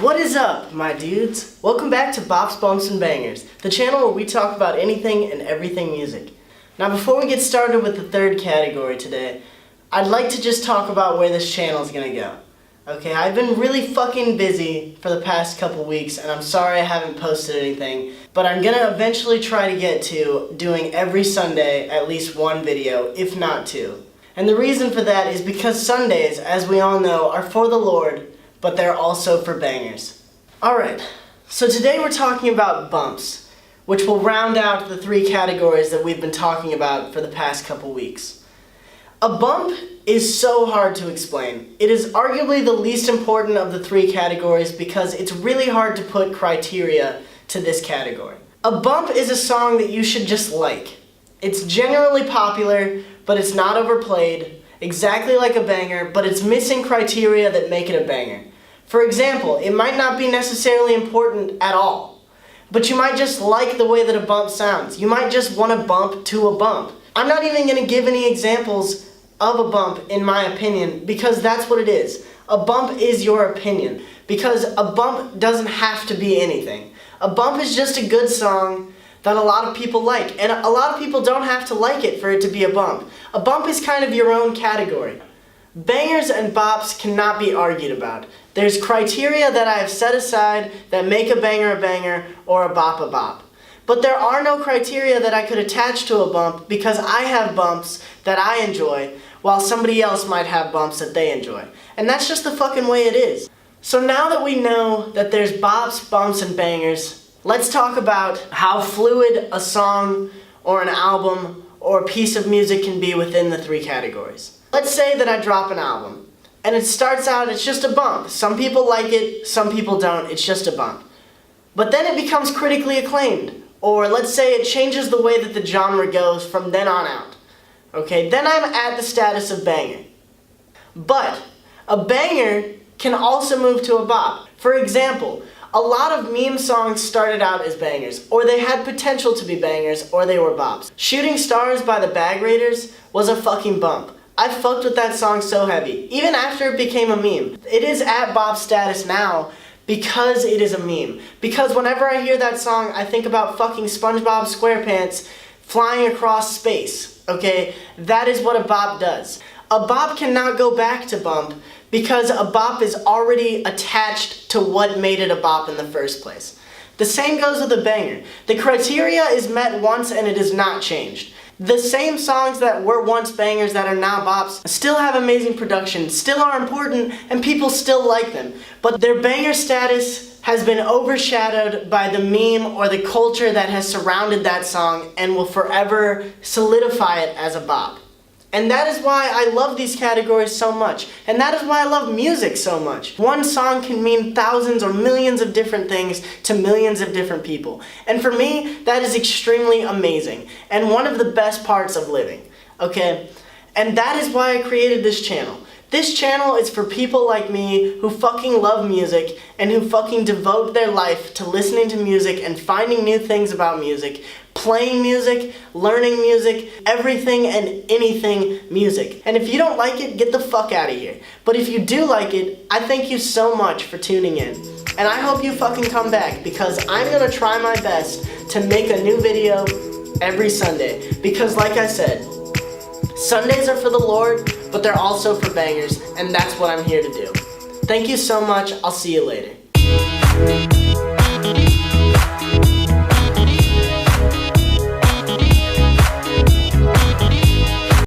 What is up, my dudes? Welcome back to Bops, Bumps, and Bangers, the channel where we talk about anything and everything music. Now, before we get started with the third category today, I'd like to just talk about where this channel is gonna go. Okay, I've been really fucking busy for the past couple weeks, and I'm sorry I haven't posted anything, but I'm gonna eventually try to get to doing every Sunday at least one video, if not two. And the reason for that is because Sundays, as we all know, are for the Lord, but they're also for bangers. Alright, so today we're talking about bumps, which will round out the three categories that we've been talking about for the past couple weeks. A bump is so hard to explain. It is arguably the least important of the three categories because it's really hard to put criteria to this category. A bump is a song that you should just like. It's generally popular, but it's not overplayed, exactly like a banger, but it's missing criteria that make it a banger. For example, it might not be necessarily important at all, but you might just like the way that a bump sounds. You might just want to bump to a bump. I'm not even going to give any examples of a bump in my opinion because that's what it is. A bump is your opinion because a bump doesn't have to be anything. A bump is just a good song that a lot of people like, and a lot of people don't have to like it for it to be a bump. A bump is kind of your own category. Bangers and bops cannot be argued about. There's criteria that I have set aside that make a banger or a bop a bop. But there are no criteria that I could attach to a bump because I have bumps that I enjoy while somebody else might have bumps that they enjoy. And that's just the fucking way it is. So now that we know that there's bops, bumps, and bangers, let's talk about how fluid a song or an album or a piece of music can be within the three categories. Let's say that I drop an album, and it starts out, it's just a bump. Some people like it, some people don't, it's just a bump. But then it becomes critically acclaimed, or let's say it changes the way that the genre goes from then on out. Okay, then I'm at the status of banger. But a banger can also move to a bop. For example, a lot of meme songs started out as bangers, or they had potential to be bangers, or they were bops. Shooting Stars by the Bag Raiders was a fucking bump. I fucked with that song so heavy, even after it became a meme. It is at bop status now because it is a meme. Because whenever I hear that song, I think about fucking SpongeBob SquarePants flying across space, okay? That is what a bop does. A bop cannot go back to bump because a bop is already attached to what made it a bop in the first place. The same goes with a banger. The criteria is met once and it is not changed. The same songs that were once bangers that are now bops still have amazing production, still are important, and people still like them. But their banger status has been overshadowed by the meme or the culture that has surrounded that song and will forever solidify it as a bop. And that is why I love these categories so much. And that is why I love music so much. One song can mean thousands or millions of different things to millions of different people. And for me, that is extremely amazing. And one of the best parts of living. Okay? And that is why I created this channel. This channel is for people like me who fucking love music and who fucking devote their life to listening to music and finding new things about music, playing music, learning music, everything and anything music. And if you don't like it, get the fuck out of here. But if you do like it, I thank you so much for tuning in. And I hope you fucking come back because I'm gonna try my best to make a new video every Sunday. Because like I said, Sundays are for the Lord, but they're also for bangers, and that's what I'm here to do. Thank you so much. I'll see you later.